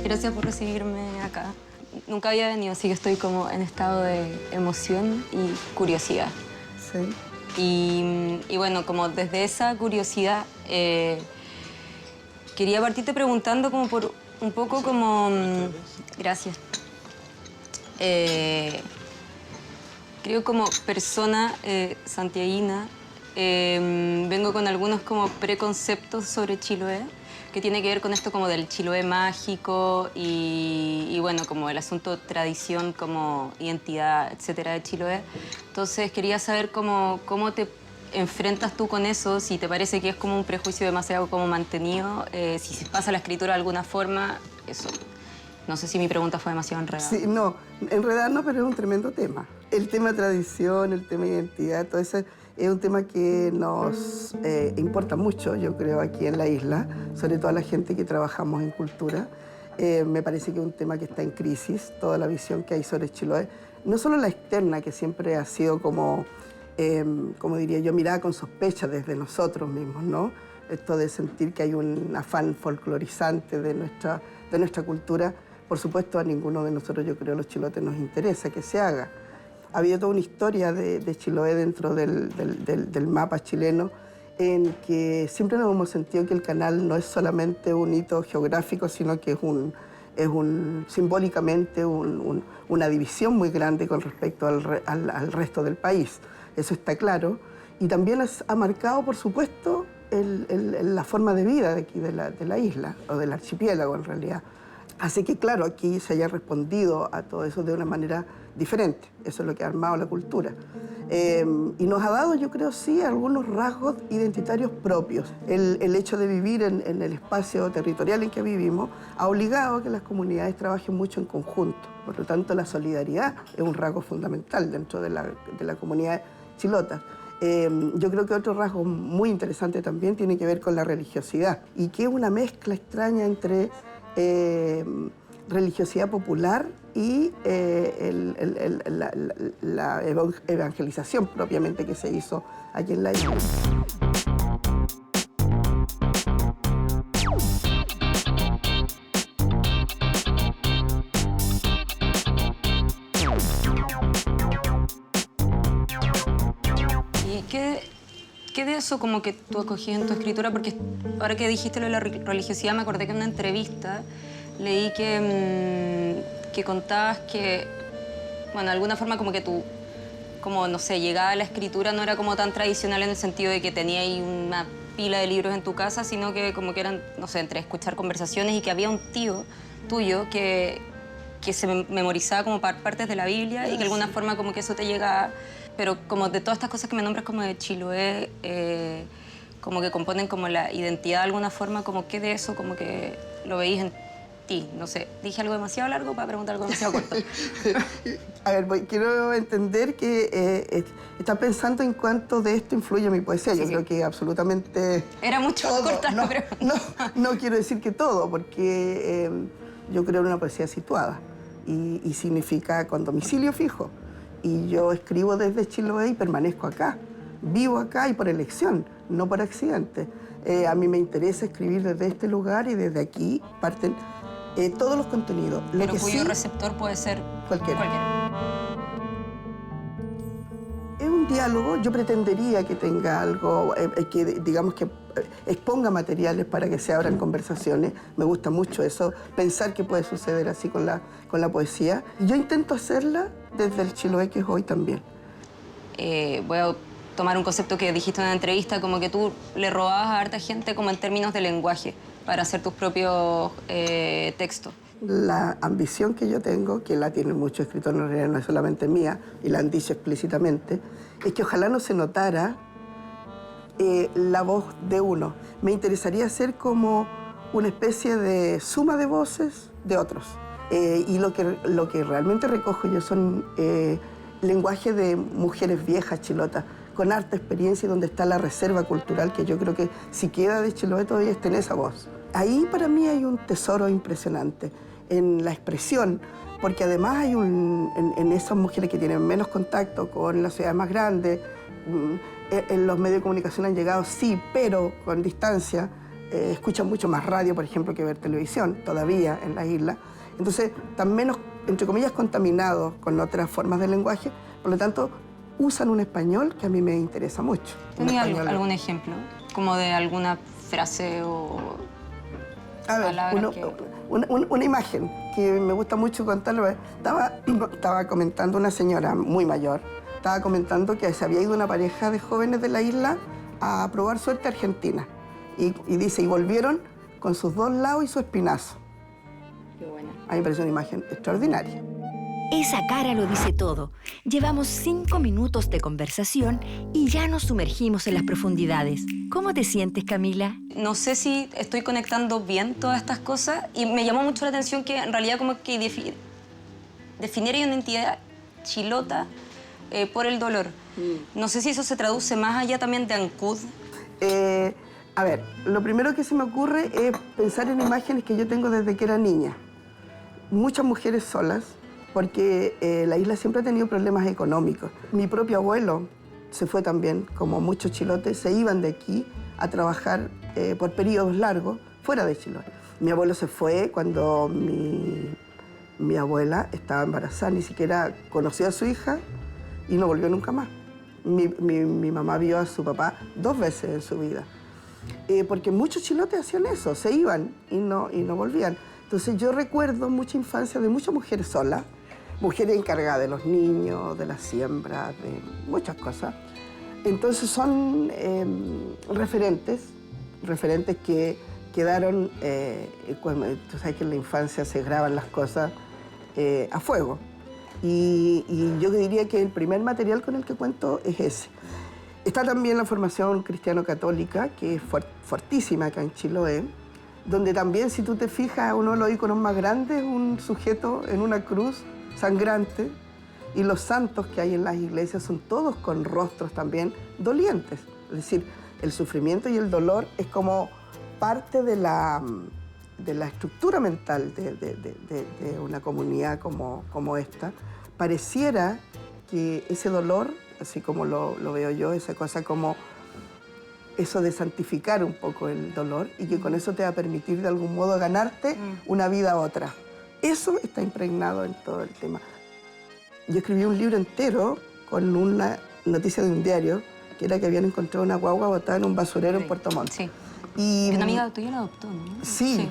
Gracias por recibirme acá. Nunca había venido, así que estoy como en estado de emoción y curiosidad. Sí. Y bueno, como desde esa curiosidad, quería partirte preguntando como por un poco como... gracias. Creo como persona santiaguina, vengo con algunos como preconceptos sobre Chiloé, que tiene que ver con esto como del Chiloé mágico y bueno, como el asunto tradición, como identidad, etcétera, de Chiloé. Entonces quería saber cómo te enfrentas tú con eso, si te parece que es como un prejuicio demasiado como mantenido, si se pasa la escritura de alguna forma, eso. No sé si mi pregunta fue demasiado enredada. Sí, no, enredar no, pero es un tremendo tema. El tema tradición, el tema identidad, todo eso es un tema que nos importa mucho, yo creo, aquí en la isla, sobre todo a la gente que trabajamos en cultura. Me parece que es un tema que está en crisis, toda la visión que hay sobre Chiloé. No solo la externa, que siempre ha sido como diría yo, mirada con sospecha desde nosotros mismos, ¿no? Esto de sentir que hay un afán folclorizante de nuestra cultura. Por supuesto, a ninguno de nosotros, yo creo, los chilotes nos interesa que se haga. Ha habido toda una historia de Chiloé dentro del mapa chileno en que siempre nos hemos sentido que el canal no es solamente un hito geográfico, sino que es simbólicamente una división muy grande con respecto al resto del país. Eso está claro. Y también ha marcado, por supuesto, la forma de vida de aquí, de la isla, o del archipiélago, en realidad. Así que, claro, aquí se haya respondido a todo eso de una manera diferente. Eso es lo que ha armado la cultura. Y nos ha dado, yo creo, sí, algunos rasgos identitarios propios. El hecho de vivir en el espacio territorial en que vivimos ha obligado a que las comunidades trabajen mucho en conjunto. Por lo tanto, la solidaridad es un rasgo fundamental dentro de la comunidad chilota. Yo creo que otro rasgo muy interesante también tiene que ver con la religiosidad, y que es una mezcla extraña entre religiosidad popular y la evangelización propiamente que se hizo aquí en la isla. ¿Y qué de eso como que tú acogías en tu escritura? Porque ahora que dijiste lo de la religiosidad, me acordé que en una entrevista leí que contabas que, bueno, de alguna forma como que tú, como, no sé, llegada a la escritura no era como tan tradicional en el sentido de que tenía ahí una pila de libros en tu casa, sino que como que eran, no sé, entre escuchar conversaciones y que había un tío tuyo que se memorizaba como partes de la Biblia y que de alguna forma como que eso te llegaba. Pero como de todas estas cosas que me nombras como de Chiloé, como que componen como la identidad de alguna forma, como que de eso como que lo veís en ti. No sé, dije algo demasiado largo para preguntar algo demasiado corto. A ver, quiero entender que está pensando en cuánto de esto influye mi poesía. Sí, yo sí. creo que absolutamente Era mucho todo. cortar la pregunta. No quiero decir que todo, porque yo creo en una poesía situada y significa con domicilio fijo. Y yo escribo desde Chiloé y permanezco acá. Vivo acá y por elección, no por accidente. A mí me interesa escribir desde este lugar y desde aquí parten todos los contenidos. Pero cuyo receptor puede ser cualquiera. Cualquiera. Es un diálogo, yo pretendería que tenga algo, que digamos que exponga materiales para que se abran conversaciones. Me gusta mucho eso, pensar que puede suceder así con la poesía. Y yo intento hacerla desde el Chiloé que es hoy también. Voy a tomar un concepto que dijiste en una entrevista, como que tú le robabas a harta gente como en términos de lenguaje para hacer tus propios textos. La ambición que yo tengo, que la tienen muchos escritores, en realidad no es solamente mía, y la han dicho explícitamente, es que ojalá no se notara la voz de uno. Me interesaría ser como una especie de suma de voces de otros. Y lo que realmente recojo yo son lenguaje de mujeres viejas chilotas, con harta experiencia y donde está la reserva cultural, que yo creo que si queda de Chiloé todavía está en esa voz. Ahí para mí hay un tesoro impresionante en la expresión, porque además hay en esas mujeres que tienen menos contacto con las ciudades más grandes, en los medios de comunicación han llegado, sí, pero con distancia, escuchan mucho más radio, por ejemplo, que ver televisión, todavía en las islas. Entonces, están menos, entre comillas, contaminados con otras formas de lenguaje, por lo tanto, usan un español que a mí me interesa mucho. ¿Tenía algún ejemplo? Como de alguna frase o a ver, palabra una imagen que me gusta mucho contarlo. Estaba comentando una señora muy mayor, estaba comentando que se había ido una pareja de jóvenes de la isla a probar suerte a Argentina. Y dice, y volvieron con sus 2 lados y su espinazo. Qué buena. A mí me parece una imagen extraordinaria. Esa cara lo dice todo. Llevamos 5 minutos de conversación y ya nos sumergimos en las profundidades. ¿Cómo te sientes, Camila? No sé si estoy conectando bien todas estas cosas y me llamó mucho la atención que en realidad como que definiera una entidad chilota por el dolor. No sé si eso se traduce más allá también de Ancud. A ver, lo primero que se me ocurre es pensar en imágenes que yo tengo desde que era niña. Muchas mujeres solas, porque la isla siempre ha tenido problemas económicos. Mi propio abuelo se fue también, como muchos chilotes, se iban de aquí a trabajar por periodos largos fuera de Chiloé. Mi abuelo se fue cuando mi abuela estaba embarazada, ni siquiera conoció a su hija y no volvió nunca más. Mi mamá vio a su papá 2 veces en su vida. Porque muchos chilotes hacían eso, se iban y no volvían. Entonces yo recuerdo mucha infancia de muchas mujeres solas, mujeres encargadas de los niños, de las siembras, de muchas cosas. Entonces son referentes que quedaron, tú sabes que en la infancia se graban las cosas a fuego. Y yo diría que el primer material con el que cuento es ese. Está también la formación cristiano-católica, que es fuertísima acá en Chiloé, donde también, si tú te fijas, uno de los íconos más grandes es un sujeto en una cruz sangrante, y los santos que hay en las iglesias son todos con rostros también dolientes. Es decir, el sufrimiento y el dolor es como parte de la estructura mental de una comunidad como esta. Pareciera que ese dolor, así como lo veo yo, esa cosa como eso de santificar un poco el dolor y que con eso te va a permitir de algún modo ganarte una vida a otra. Eso está impregnado en todo el tema. Yo escribí un libro entero con una noticia de un diario que era que habían encontrado una guagua botada en un basurero en Puerto Montt. Sí. Y una amiga tuya la adoptó, ¿no? Sí,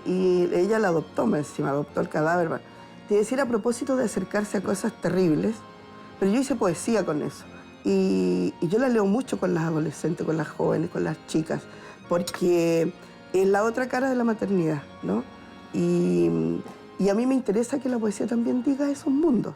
y ella la adoptó, encima adoptó el cadáver. Te decir, a propósito de acercarse a cosas terribles, pero yo hice poesía con eso. Y yo la leo mucho con las adolescentes, con las jóvenes, con las chicas, porque es la otra cara de la maternidad, ¿no? Y a mí me interesa que la poesía también diga esos mundos.